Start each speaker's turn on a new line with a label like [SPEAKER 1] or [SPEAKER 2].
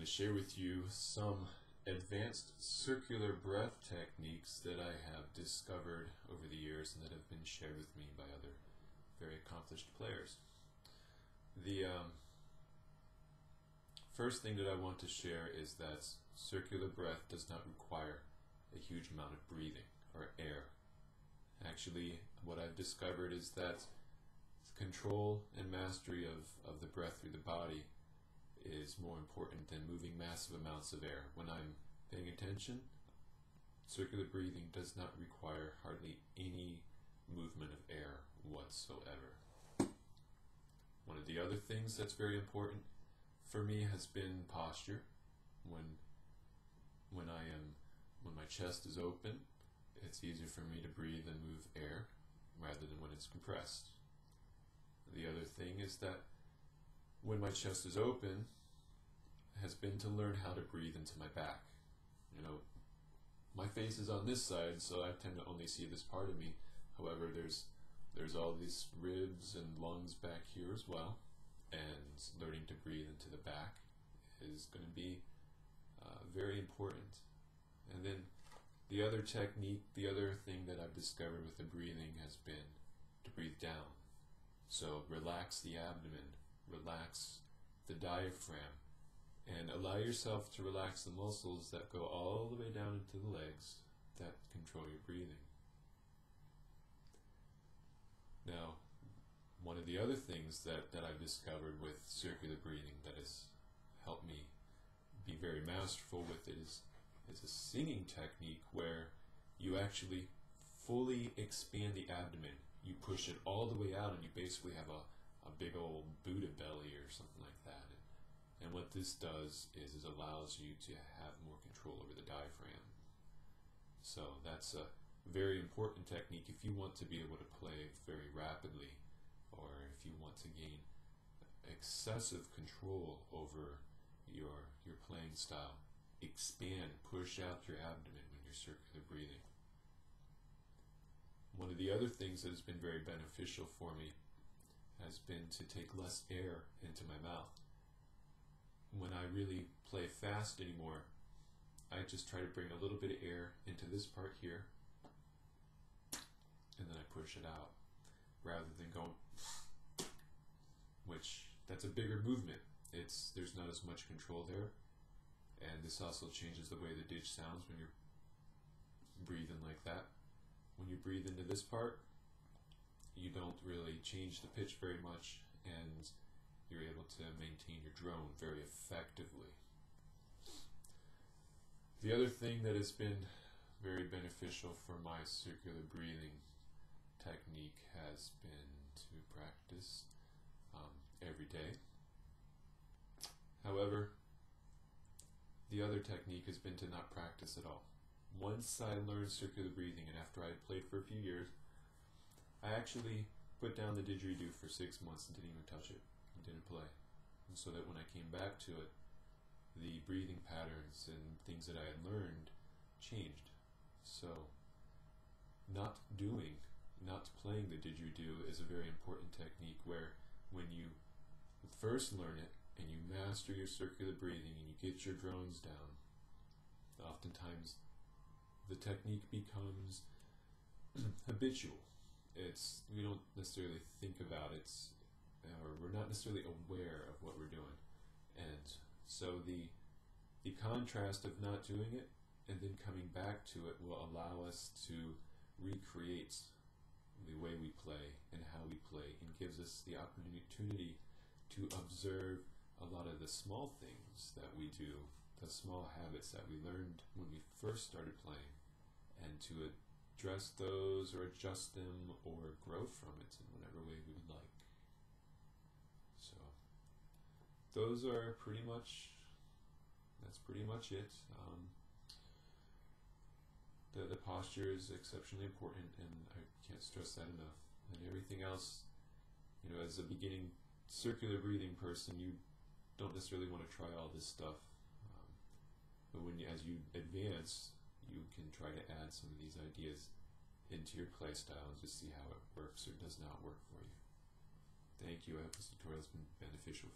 [SPEAKER 1] to share with you some advanced circular breath techniques that I have discovered over the years and that have been shared with me by other very accomplished players. The first thing that I want to share is that circular breath does not require a huge amount of breathing or air. Actually, what I've discovered is that control and mastery of the breath through the body is more important than moving massive amounts of air. When I'm paying attention, circular breathing does not require hardly any movement of air whatsoever. One of the other things that's very important for me has been posture. When my chest is open, it's easier for me to breathe and move air rather than when it's compressed. The other thing is that when my chest is open has been to learn how to breathe into my back. You know, my face is on this side, so I tend to only see this part of me. However, there's all these ribs and lungs back here as well, and learning to breathe into the back is going to be very important. And then the other technique, the other thing that I've discovered with the breathing has been to breathe down. So relax the abdomen, relax the diaphragm, and allow yourself to relax the muscles that go all the way down into the legs that control your breathing. Now, one of the other things that I've discovered with circular breathing that has helped me be very masterful with it is a singing technique where you actually fully expand the abdomen. You push it all the way out and you basically have a big old Buddha belly or something like that. And what this does is it allows you to have more control over the diaphragm. So that's a very important technique if you want to be able to play very rapidly, or if you want to gain excessive control over your playing style. Expand, push out your abdomen when you're circular breathing. One of the other things that has been very beneficial for me has been to take less air into my mouth. When I really play fast anymore, I just try to bring a little bit of air into this part here, and then I push it out, rather than going, which that's a bigger movement. There's not as much control there, and this also changes the way the ditch sounds when you're breathing like that. When you breathe into this part, you don't really change the pitch very much, and you're able to maintain your drone very effectively. The other thing that has been very beneficial for my circular breathing technique has been to practice every day. However, the other technique has been to not practice at all. Once I learned circular breathing, and after I had played for a few years, I actually put down the Didgeridoo for 6 months and didn't even touch it. Didn't play, and so that when I came back to it, the breathing patterns and things that I had learned changed. So not playing the Didgeridoo is a very important technique where when you first learn it and you master your circular breathing and you get your drones down, oftentimes the technique becomes habitual. We don't necessarily think about it, or we're not necessarily aware of what we're doing. And so the contrast of not doing it and then coming back to it will allow us to recreate the way we play and how we play, and gives us the opportunity to observe a lot of the small things that we do, the small habits that we learned when we first started playing, and to address those or adjust them or grow from it in whatever way we would like. So those are that's pretty much it. The posture is exceptionally important, and I can't stress that enough. And everything else, as a beginning circular breathing person, you don't necessarily want to try all this stuff. But as you advance, you can try to add some of these ideas into your play style and just see how it works or does not work for you. Thank you. I hope this tutorial has been beneficial